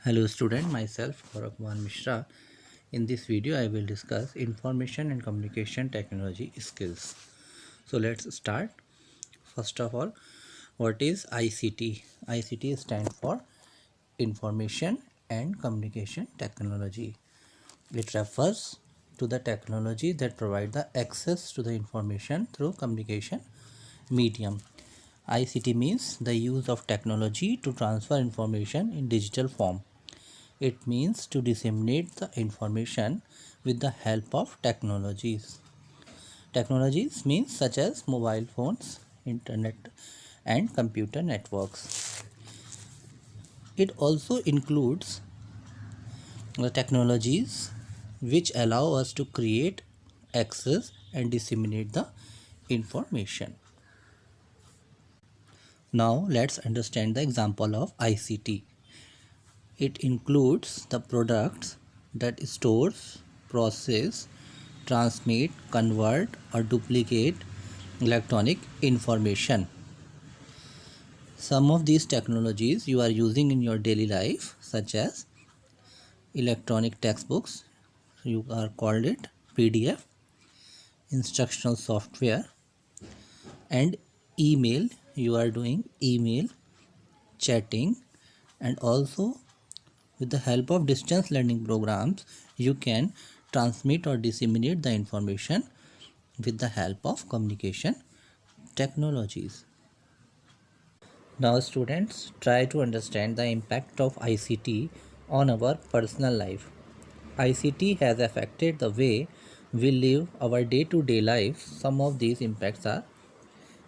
Hello student, myself Gaurav Kumar Mishra. In this video I will discuss information and communication technology skills. So let's start. First of all, what is ICT? ICT stands for Information and Communication Technology. It refers to the technology that provide the access to the information through communication medium. ICT means the use of technology to transfer information in digital form. It means to disseminate the information with the help of technologies. Technologies means such as mobile phones, internet, and computer networks. It also includes the technologies which allow us to create, access, and disseminate the information. Now let's understand the example of ICT. It includes the products that stores, process, transmit, convert or duplicate electronic information. Some of these technologies you are using in your daily life, such as electronic textbooks, you are called it PDF, instructional software, and email, you are doing email, chatting, and also with the help of distance learning programs, you can transmit or disseminate the information with the help of communication technologies. Now students, try to understand the impact of ICT on our personal life. ICT has affected the way we live our day-to-day life. Some of these impacts are: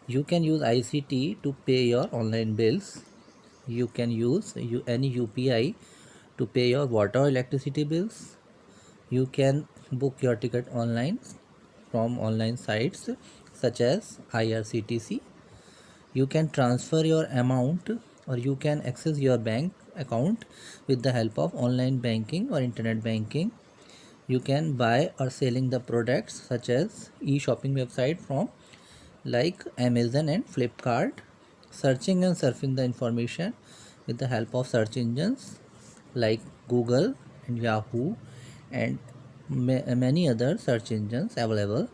you can use ICT to pay your online bills. You can use any UPI to pay your water or electricity bills. You can book your ticket online from online sites such as IRCTC. You can transfer your amount or you can access your bank account with the help of online banking or internet banking. You can buy or selling the products such as e-shopping website from like Amazon and Flipkart. Searching and surfing the information with the help of search engines like Google and Yahoo and many other search engines available.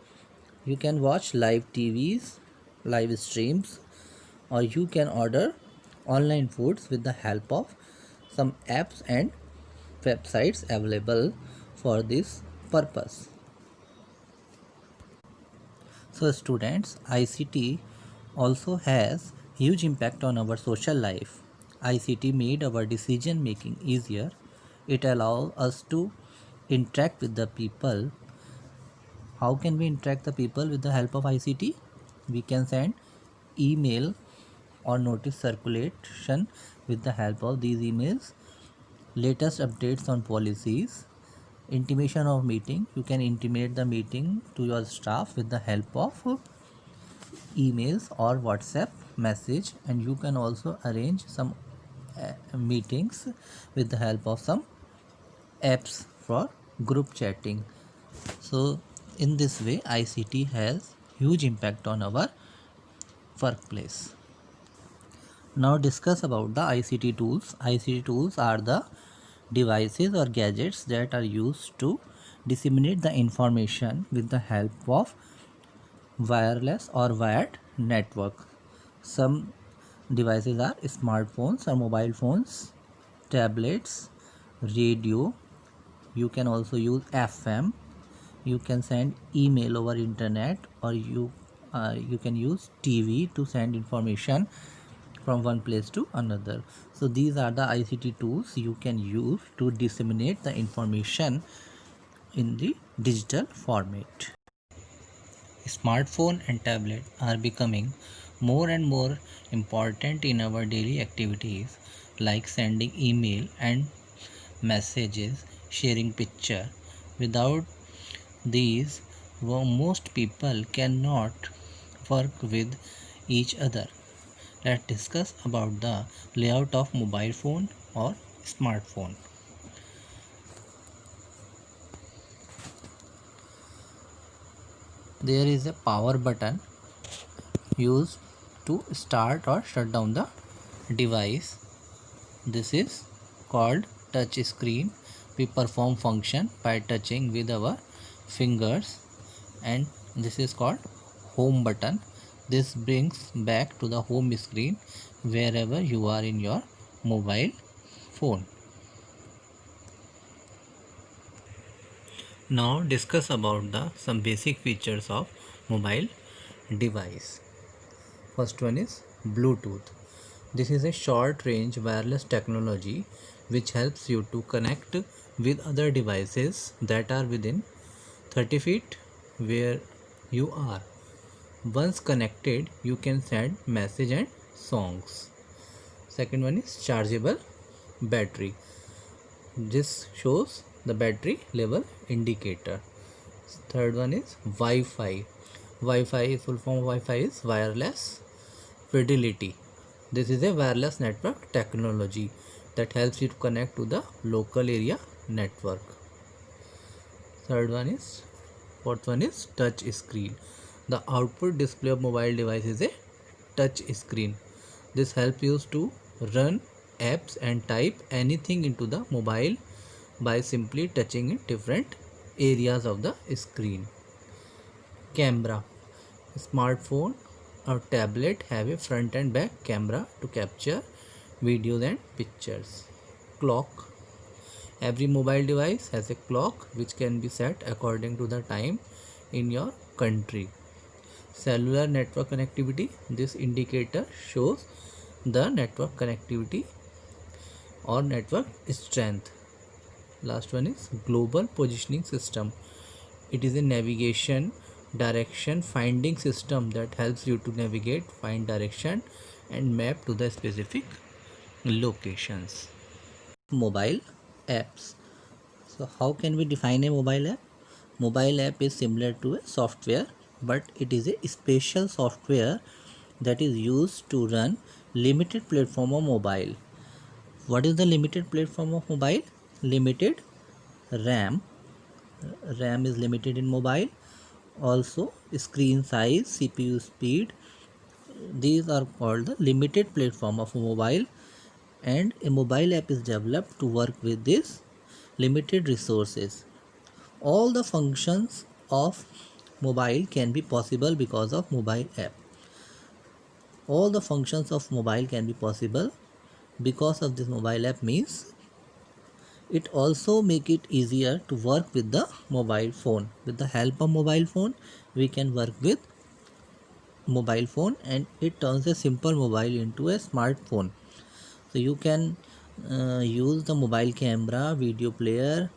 You can watch live TVs, live streams, or you can order online foods with the help of some apps and websites available for this purpose. So students, ICT also has huge impact on our social life. ICT made our decision making easier. It allows us to interact with the people. How can we interact the people with the help of ICT? We can send email or notice circulation with the help of these emails. Latest updates on policies, intimation of meeting, you can intimate the meeting to your staff with the help of emails or WhatsApp message, and you can also arrange some meetings with the help of some apps for group chatting. So in this way ICT has huge impact on our workplace. Now discuss about the ICT tools. ICT tools are the devices or gadgets that are used to disseminate the information with the help of wireless or wired network. Some devices are smartphones or mobile phones, tablets, radio. You can also use FM. You can send email over internet, or you can use TV to send information from one place to another. So these are the ICT tools you can use to disseminate the information in the digital format. Smartphone and tablet are becoming more and more important in our daily activities like sending email and messages, sharing picture. Without these, most people cannot work with each other. Let's discuss about the layout of mobile phone or smartphone. There is a power button used to start or shut down the device. This is called touch screen, we perform function by touching with our fingers, and this is called home button. This brings back to the home screen wherever you are in your mobile phone. Now discuss about the some basic features of mobile device. First one is Bluetooth. This is a short range wireless technology which helps you to connect with other devices that are within 30 feet where you are. Once connected, you can send message and songs. Second one is chargeable battery. This shows the battery level indicator. Third one is Wi-Fi. Wi-Fi, full form of Wi-Fi is wireless fidelity. This is a wireless network technology that helps you to connect to the local area network. Fourth one is touch screen. The output display of mobile device is a touch screen. This helps you to run apps and type anything into the mobile by simply touching in different areas of the screen. Camera. Smartphone or tablet have a front and back camera to capture videos and pictures. Clock. Every mobile device has a clock which can be set according to the time in your country. Cellular network connectivity. This indicator shows the network connectivity or network strength. Last one is global positioning system. It is a navigation direction finding system that helps you to navigate, find direction and map to the specific locations. Mobile apps. So how can we define a mobile app? Mobile app is similar to a software, but it is a special software that is used to run limited platform of mobile. What is the limited platform of mobile? Limited RAM. RAM is limited in mobile. Also screen size, CPU speed. These are called the limited platform of a mobile, and a mobile app is developed to work with this limited resources. All the functions of mobile can be possible because of mobile app. All the functions of mobile can be possible because of this mobile app means it also make it easier to work with the mobile phone. With the help of mobile phone, we can work with mobile phone, and it turns a simple mobile into a smartphone. So you can use the mobile camera, video player,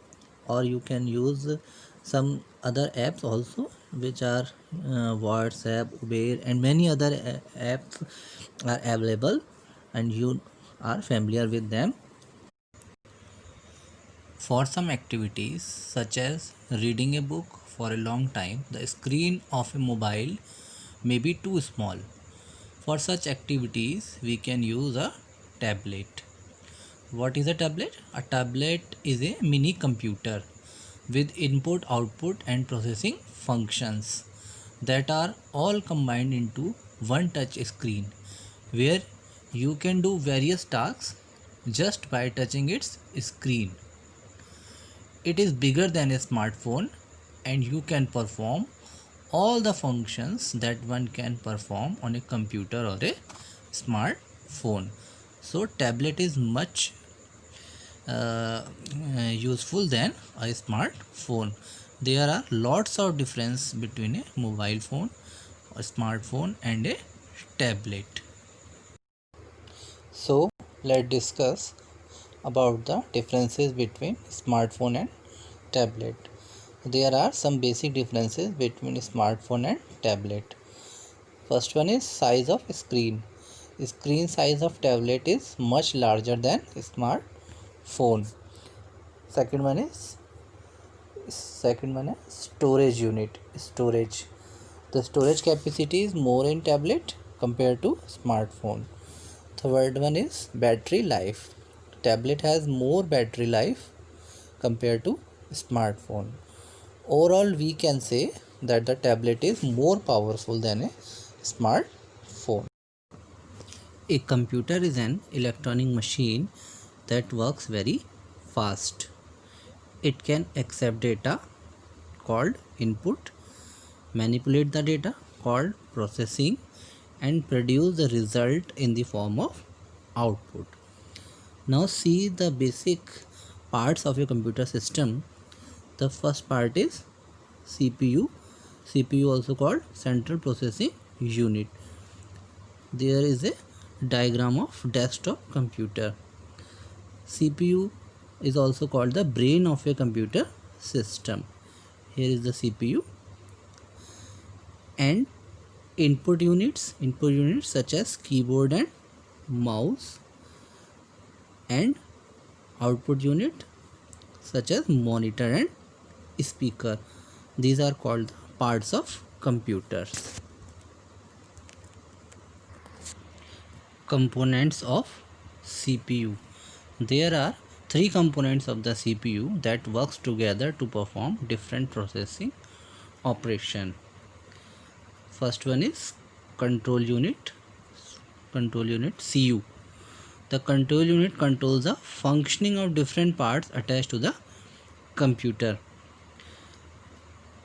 or you can use some other apps also, which are WhatsApp, Uber, and many other apps are available, and you are familiar with them. For some activities, such as reading a book for a long time, the screen of a mobile may be too small. For such activities, we can use a tablet. What is a tablet? A tablet is a mini computer with input, output, and processing functions that are all combined into one touch screen, where you can do various tasks just by touching its screen. It is bigger than a smartphone, and you can perform all the functions that one can perform on a computer or a smartphone. So tablet is much useful than a smartphone. There are lots of difference between a mobile phone, a smartphone, and a tablet. So let's discuss about the differences between smartphone and tablet. There are some basic differences between smartphone and tablet. First one is size of screen. Screen size of tablet is much larger than smartphone. Second one is storage unit. Storage. The storage capacity is more in tablet compared to smartphone. Third one is battery life. Tablet has more battery life compared to smartphone. Overall, we can say that the tablet is more powerful than a smartphone. A computer is an electronic machine that works very fast. It can accept data called input, manipulate the data called processing, and produce the result in the form of output. Now see the basic parts of your computer system. The first part is CPU. CPU also called central processing unit. There is a diagram of desktop computer. CPU is also called the brain of a computer system. Here is the CPU. And input units such as keyboard and mouse, and output unit such as monitor and speaker. These are called parts of computers. Components of CPU. There are three components of the CPU that works together to perform different processing operation. First one is control unit CU. The control unit controls the functioning of different parts attached to the computer.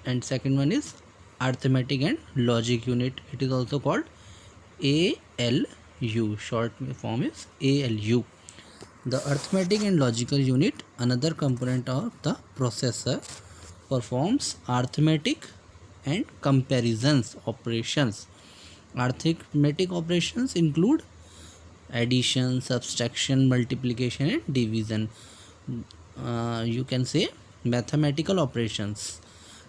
And second one is arithmetic and logic unit. It is also called ALU. Short form is ALU. The arithmetic and logical unit, another component of the processor, performs arithmetic and comparisons operations. Arithmetic operations include addition, subtraction, multiplication and division. You can say mathematical operations.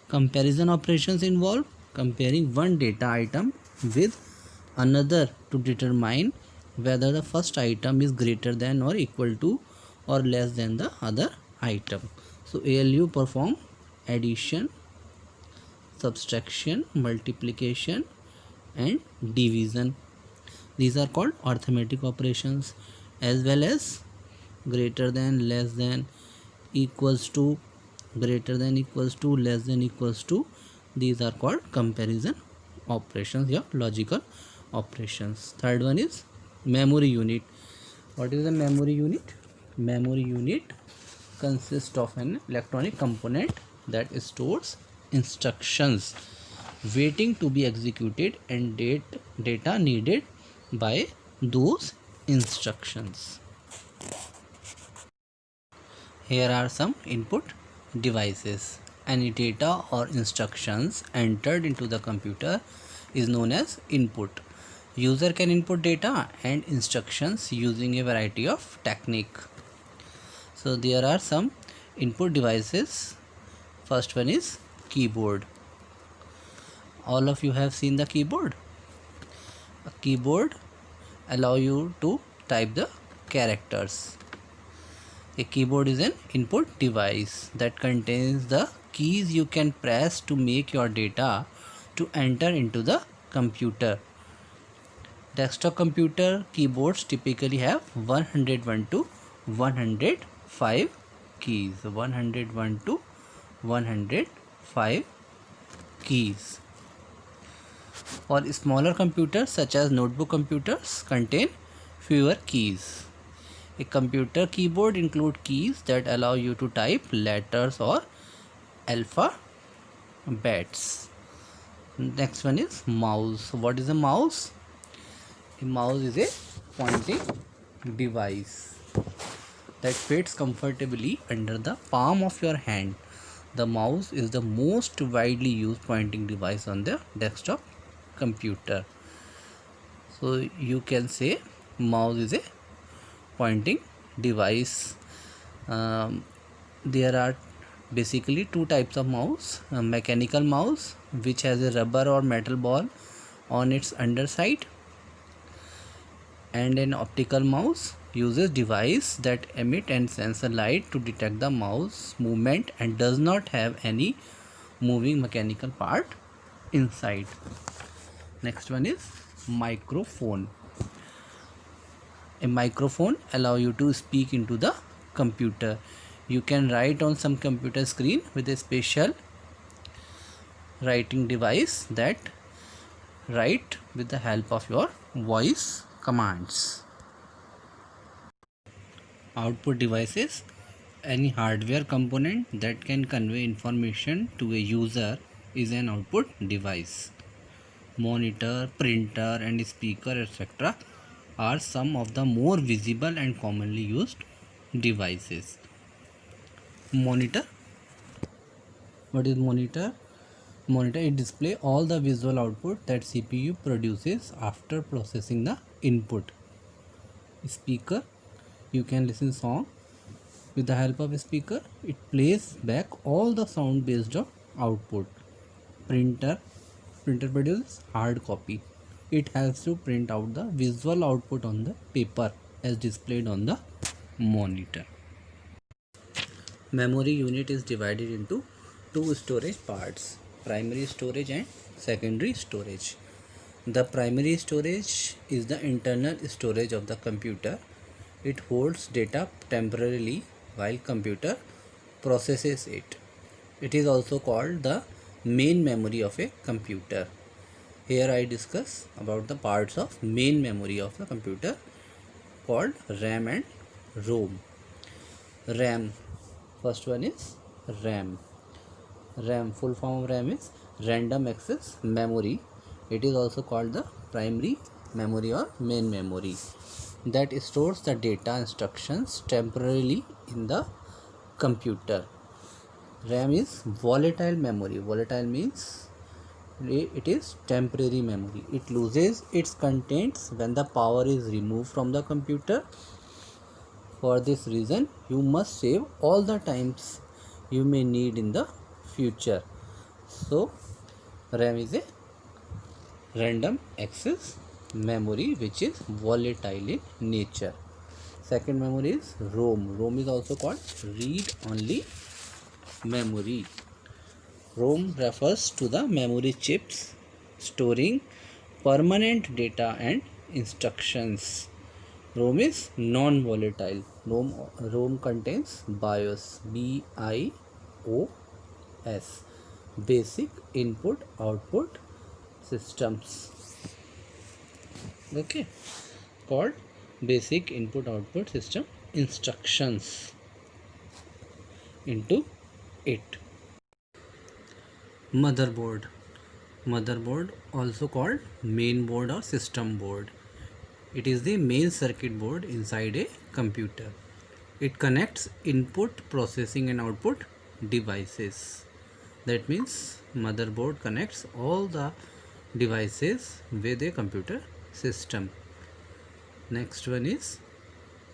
Comparison operations involve comparing one data item with another to determine whether the first item is greater than or equal to or less than the other item. So ALU perform addition, subtraction, multiplication and division. These are called arithmetic operations, as well as greater than, less than, equals to, greater than, equals to, less than, equals to. These are called comparison operations, yeah, logical operations. Third one is memory unit. What is the memory unit? Memory unit consists of an electronic component that stores instructions waiting to be executed and data needed by those instructions. Here are some input devices. Any data or instructions entered into the computer is known as input. User can input data and instructions using a variety of technique. So there are some input devices. First one is keyboard. All of you have seen the keyboard. A keyboard allow you to type the characters. A keyboard is an input device that contains the keys you can press to make your data to enter into the computer. Desktop computer keyboards typically have 101 to 105 keys. 101 to 105 keys. For smaller computers such as notebook computers contain fewer keys. A computer keyboard includes keys that allow you to type letters or alphabets. Next one is mouse. What is a mouse? A mouse is a pointing device that fits comfortably under the palm of your hand. The mouse is the most widely used pointing device on the desktop computer. So you can say mouse is a pointing device. There are basically two types of mouse: a mechanical mouse, which has a rubber or metal ball on its underside, and an optical mouse uses device that emit and sense a light to detect the mouse movement and does not have any moving mechanical part inside. Next one is microphone. A microphone allows you to speak into the computer. You can write on some computer screen with a special writing device that write with the help of your voice commands. Output devices Any hardware component that can convey information to a user is an output device. Monitor, printer, and speaker, etc., are some of the more visible and commonly used devices. Monitor. What is monitor? Monitor, it displays all the visual output that CPU produces after processing the input. Speaker, you can listen song with the help of a speaker. It plays back all the sound based on output. Printer, printer produces hard copy. It helps to print out the visual output on the paper as displayed on the monitor. Memory unit is divided into two storage parts: primary storage and secondary storage. The primary storage is the internal storage of the computer. It holds data temporarily while computer processes it. It is also called the main memory of a computer. Here I discuss about the parts of main memory of the computer called RAM and ROM. RAM. First one is RAM. RAM, full form of RAM is random access memory. It is also called the primary memory or main memory, that stores the data instructions temporarily in the computer. RAM is volatile memory. Volatile means it is temporary memory. It loses its contents when the power is removed from the computer. For this reason, you must save all the times you may need in the future. So, RAM is a random access memory which is volatile in nature. Second memory is ROM. ROM is also called read only memory. ROM refers to the memory chips storing permanent data and instructions. ROM is non-volatile. ROM contains BIOS, BIOS, basic input output systems. Okay, called basic input output system instructions into it. Motherboard. Motherboard, also called main board or system board. It is the main circuit board inside a computer. It connects input, processing and output devices. That means motherboard connects all the devices with a computer system. Next one is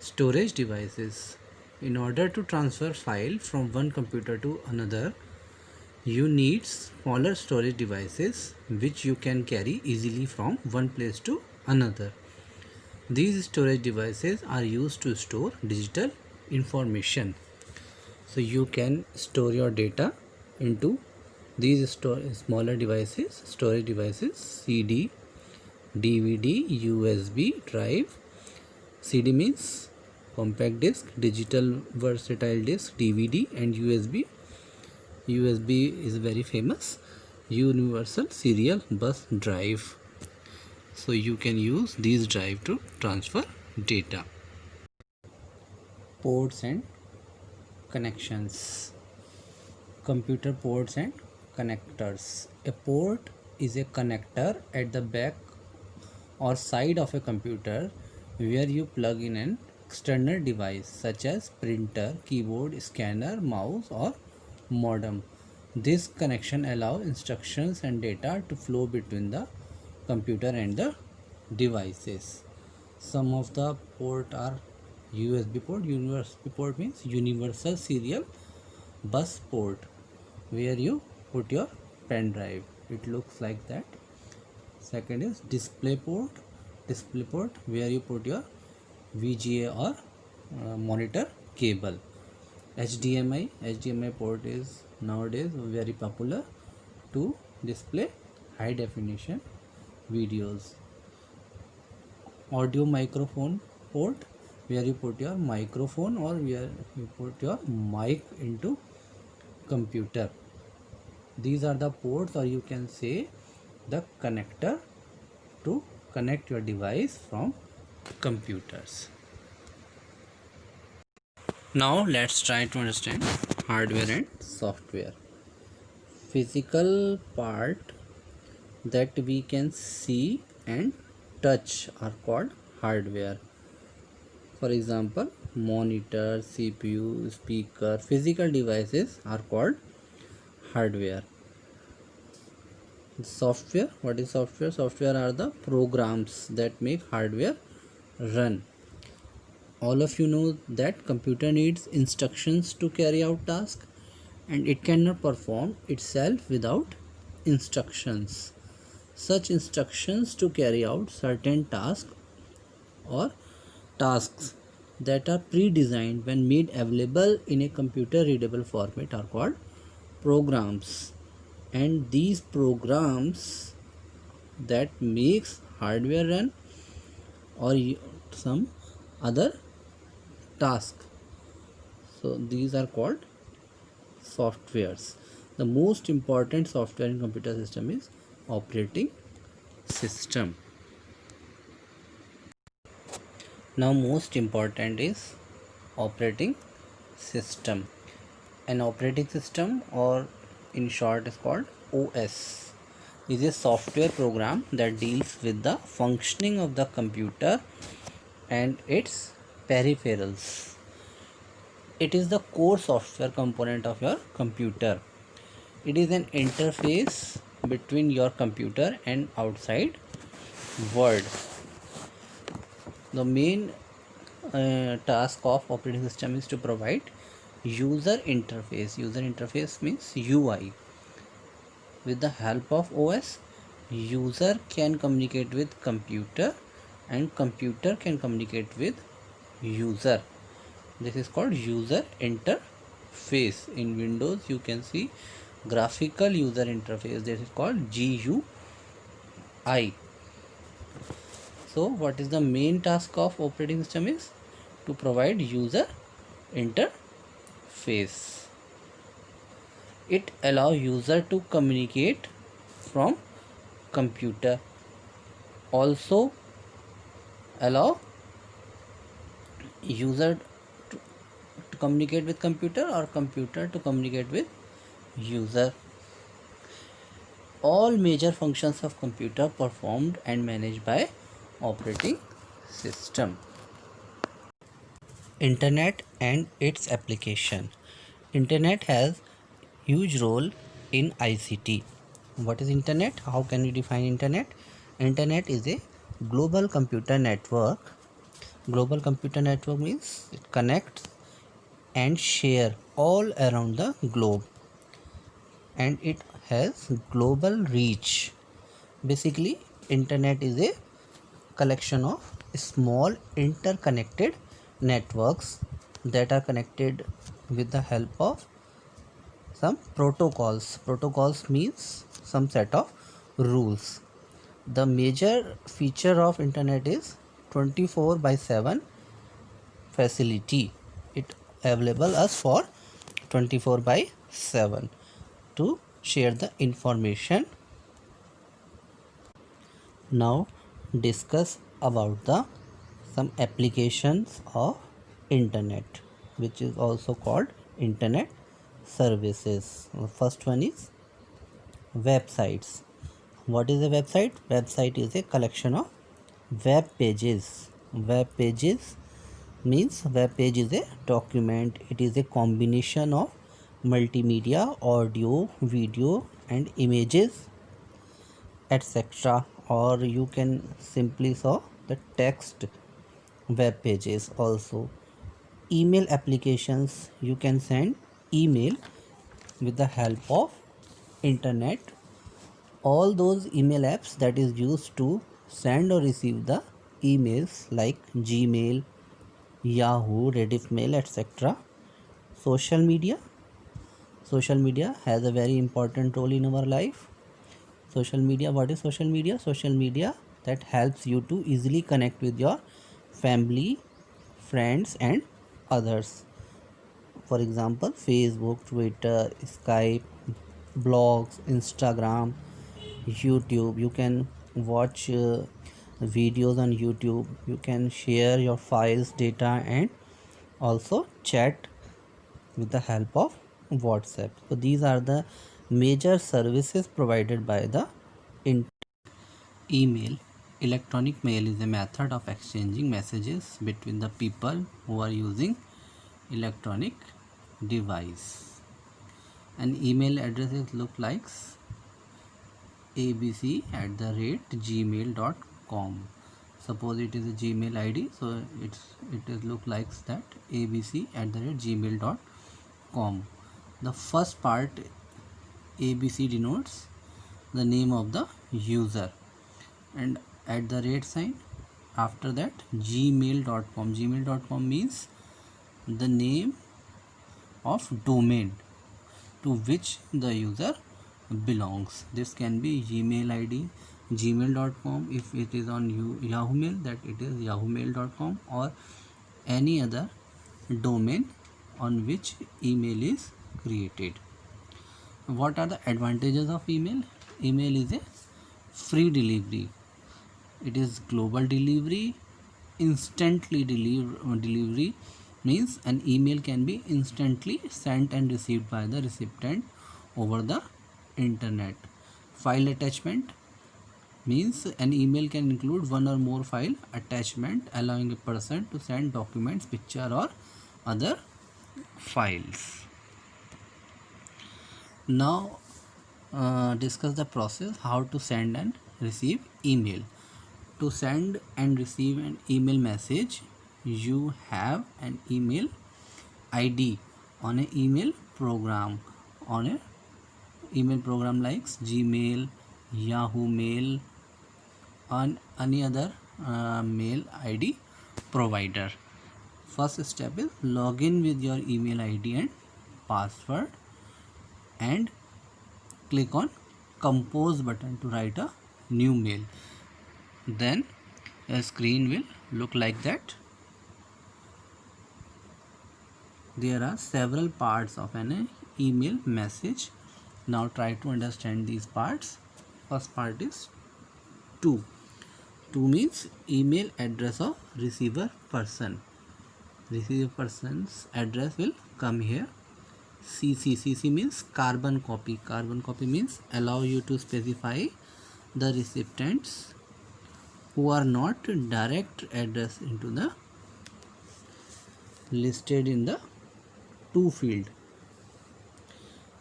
storage devices. In order to transfer file from one computer to another, you need smaller storage devices which you can carry easily from one place to another. These storage devices are used to store digital information. So you can store your data into these smaller devices, storage devices: CD, DVD, USB drive. CD means compact disc, digital versatile disc, DVD, and USB. USB is very famous, universal serial bus drive. So you can use these drive to transfer data. Ports and connections. Computer ports and connectors. A port is a connector at the back or side of a computer where you plug in an external device such as printer, keyboard, scanner, mouse or modem. This connection allows instructions and data to flow between the computer and the devices. Some of the port are USB port. USB port means universal serial bus port, where you put your pen drive. It looks like that. Second is display port. Display port, where you put your VGA or monitor cable. HDMI port is nowadays very popular to display high definition videos. Audio microphone port, where you put your microphone or where you put your mic into computer. These are the ports, or you can say the connector to connect your device from computers. Now let's try to understand hardware and software. Physical part that we can see and touch are called hardware. For example, monitor, CPU, speaker, physical devices are called hardware. Software, what is software? Software are the programs that make hardware run. All of you know that computer needs instructions to carry out tasks, and it cannot perform itself without instructions. Such instructions to carry out certain tasks or tasks that are pre-designed when made available in a computer readable format are called programs. And these programs that makes hardware run or some other task, so these are called softwares. The most important software in computer system is operating system. Now most important is operating system. An operating system, or in short is called OS, is a software program that deals with the functioning of the computer and its peripherals. It is the core software component of your computer. It is an interface between your computer and outside world. The main task of operating system is to provide user interface. User interface means UI. With the help of OS, user can communicate with computer and computer can communicate with user. This is called user interface. In Windows you can see graphical user interface, this is called GUI. So what is the main task of operating system is to provide user interface. It allows user to communicate from computer, also allow user to communicate with computer or computer to communicate with user. All major functions of computer performed and managed by operating system. Internet and its application. Internet has huge role in ICT. What is internet? How can we define internet? Internet is a global computer network. Global computer network means it connects and share all around the globe, and it has global reach. Basically, internet is a collection of small interconnected networks that are connected with the help of some protocols. Protocols means some set of rules. The major feature of internet is 24 by 7 facility. It available us for 24 by 7 to share the information. Now discuss about the some applications of internet, which is also called internet services. First one is websites. What is a website? Website is a collection of web pages. Web pages means web page is a document. It is a combination of multimedia, audio, video and images, etc. Or you can simply saw the text web pages also. Email applications, you can send email with the help of internet. All those email apps that is used to send or receive the emails like Gmail, Yahoo, Rediffmail, etc. Social media. Social media has a very important role in our life. Social media, what is social media? Social media that helps you to easily connect with your family, friends and others. For example, Facebook, Twitter, Skype, blogs, Instagram, YouTube. You can watch videos on YouTube. You can share your files, data and also chat with the help of WhatsApp. So these are the major services provided by the email. Electronic mail is a method of exchanging messages between the people who are using electronic device. An email address look like abc@gmail.com. Suppose it is a Gmail ID, so it is look like that, abc@gmail.com. The first part abc denotes the name of the user, and at the rate sign after that gmail.com. Gmail.com means the name of domain to which the user belongs. This can be Gmail ID, gmail.com. If it is on Yahoo Mail, that it is yahoomail.com, or any other domain on which email is created. What are the advantages of email? Email is a free delivery. It is global delivery. Instantly delivery means an email can be instantly sent and received by the recipient over the internet. File attachment means an email can include one or more file attachment, allowing a person to send documents, picture, or other files. Now discuss the process how to send and receive email. To send and receive an email message, you have an email ID on an email program, on a email program like Gmail, Yahoo Mail, on any other mail ID provider. First step is login with your email ID and password, and click on compose button to write a new mail. Then a screen will look like that. There are several parts of an email message. Now try to understand these parts. First part is to. To means email address of receiver person. Receiver person's address will come here. CC. CC means carbon copy. Carbon copy means allow you to specify the recipients who are not direct address into the listed in the to field.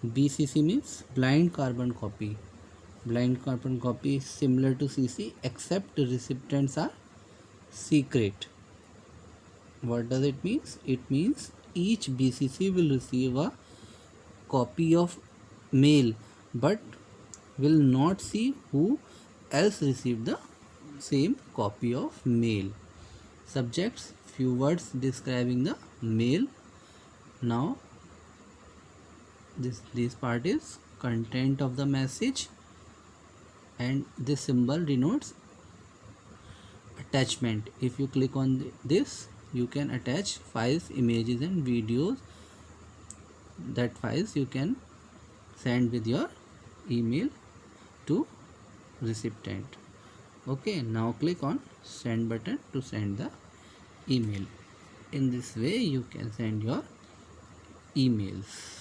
BCC means blind carbon copy. Blind carbon copy is similar to CC except recipients are secret. What does it mean? It means each BCC will receive a copy of mail but will not see who else received the same copy of mail. Subjects, few words describing the mail. Now this part is content of the message, and this symbol denotes attachment. If you click on this, you can attach files, images, and videos. That files you can send with your email to recipient. Okay, now click on send button to send the email. In this way you can send your emails.